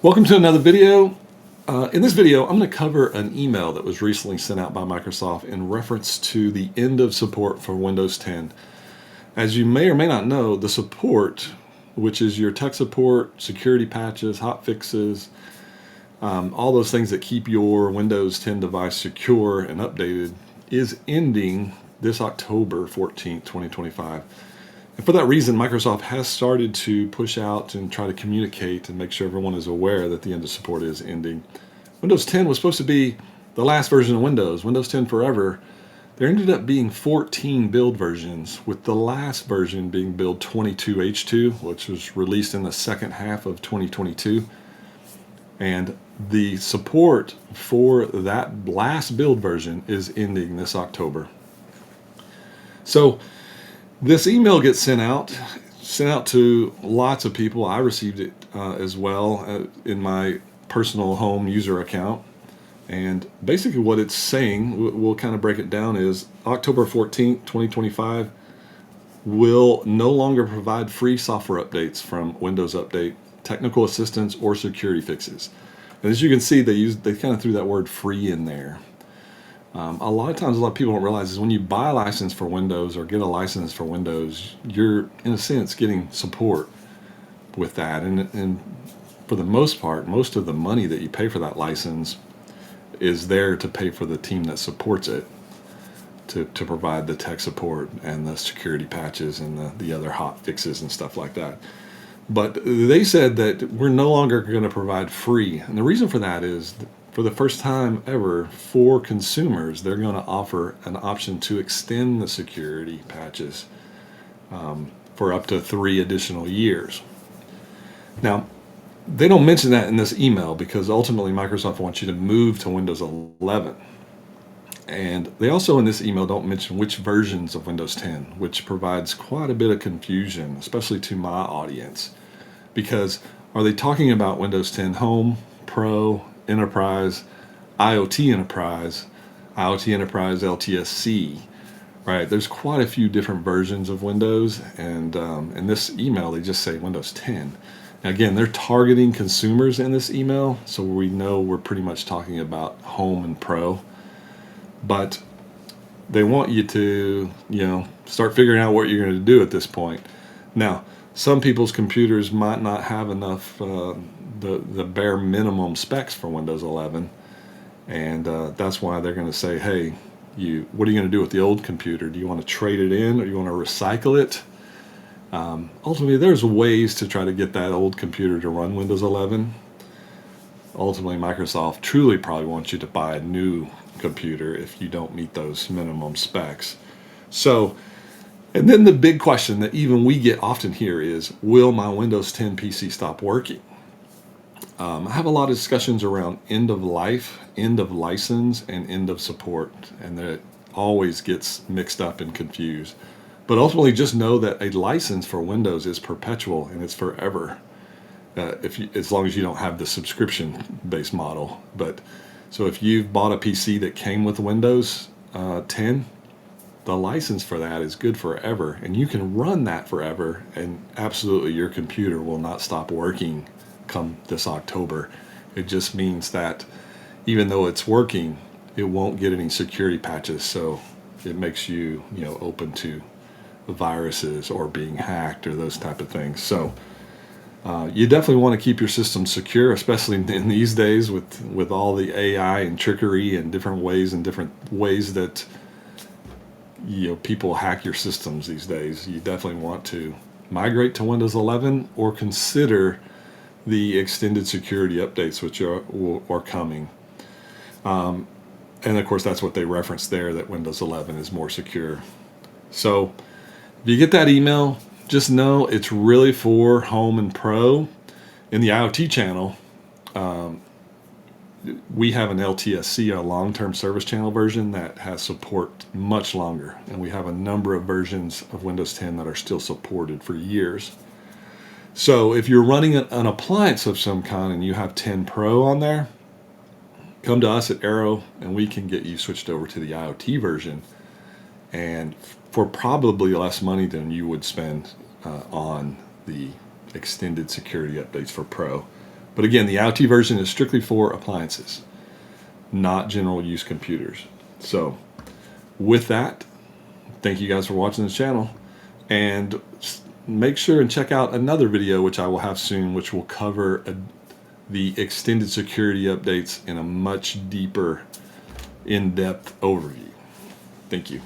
Welcome to another video. In this video, I'm going to cover an email that was recently sent out by Microsoft in reference to the end of support for Windows 10. As you may or may not know, the support, which is your tech support, security patches, hot fixes, all those things that keep your Windows 10 device secure and updated, is ending this October 14th, 2025. And for that reason, Microsoft has started to push out and try to communicate and make sure everyone is aware that the end of support is ending. Windows 10 was supposed to be the last version of Windows 10 forever. There ended up being 14 build versions, with the last version being build 22H2, which was released in the second half of 2022. And the support for that last build version is ending this October. So this email gets sent out to lots of people. I received it as well in my personal home user account. And basically what it's saying, we'll kind of break it down, is October 14th, 2025 will no longer provide free software updates from Windows Update, technical assistance, or security fixes. And as you can see, they kind of threw that word free in there. A lot of times, a lot of people don't realize is when you buy a license for Windows or get a license for Windows, you're, in a sense, getting support with that. And for the most part, most of the money that you pay for that license is there to pay for the team that supports it, to provide the tech support and the security patches and the other hot fixes and stuff like that. But they said that we're no longer going to provide free. And the reason for that is, for the first time ever, for consumers, they're going to offer an option to extend the security patches for up to 3 additional years. Now, they don't mention that in this email because ultimately Microsoft wants you to move to Windows 11. And they also in this email don't mention which versions of Windows 10, which provides quite a bit of confusion, especially to my audience. Because are they talking about Windows 10 Home, Pro, Enterprise, IoT Enterprise, LTSC, right? There's quite a few different versions of Windows, and in this email they just say Windows 10. Now again, they're targeting consumers in this email, so we know we're pretty much talking about Home and Pro, but they want you to, start figuring out what you're going to do at this point. Now, some people's computers might not have enough the bare minimum specs for Windows 11, and that's why they're going to say, hey, what are you going to do with the old computer? Do you want to trade it in, or do you want to recycle it? Ultimately, there's ways to try to get that old computer to run Windows 11. Ultimately, Microsoft truly probably wants you to buy a new computer if you don't meet those minimum specs. So, and then the big question that even we get often here is, will my Windows 10 PC stop working? I have a lot of discussions around end of life, end of license, and end of support, and that always gets mixed up and confused. But ultimately, just know that a license for Windows is perpetual and it's forever, as long as you don't have the subscription-based model. But so if you've bought a PC that came with Windows 10, the license for that is good forever, and you can run that forever, and absolutely your computer will not stop working come this October. It just means that even though it's working, it won't get any security patches, so it makes you, open to viruses or being hacked or those type of things. So you definitely want to keep your system secure, especially in these days with all the AI and trickery and different ways that people hack your systems these days. You definitely want to migrate to Windows 11 or consider the extended security updates which are coming. And of course, that's what they reference there, that Windows 11 is more secure. So if you get that email, just know it's really for Home and Pro. In the IoT channel, we have an LTSC, a long-term service channel version that has support much longer, and we have a number of versions of Windows 10 that are still supported for years. So if you're running an appliance of some kind and you have 10 Pro on there, come to us at Arrow and we can get you switched over to the IoT version, and for probably less money than you would spend on the extended security updates for Pro. But again, the IoT version is strictly for appliances, not general use computers. So with that, thank you guys for watching this channel, and make sure and check out another video which I will have soon, which will cover the extended security updates in a much deeper, in-depth overview. Thank you.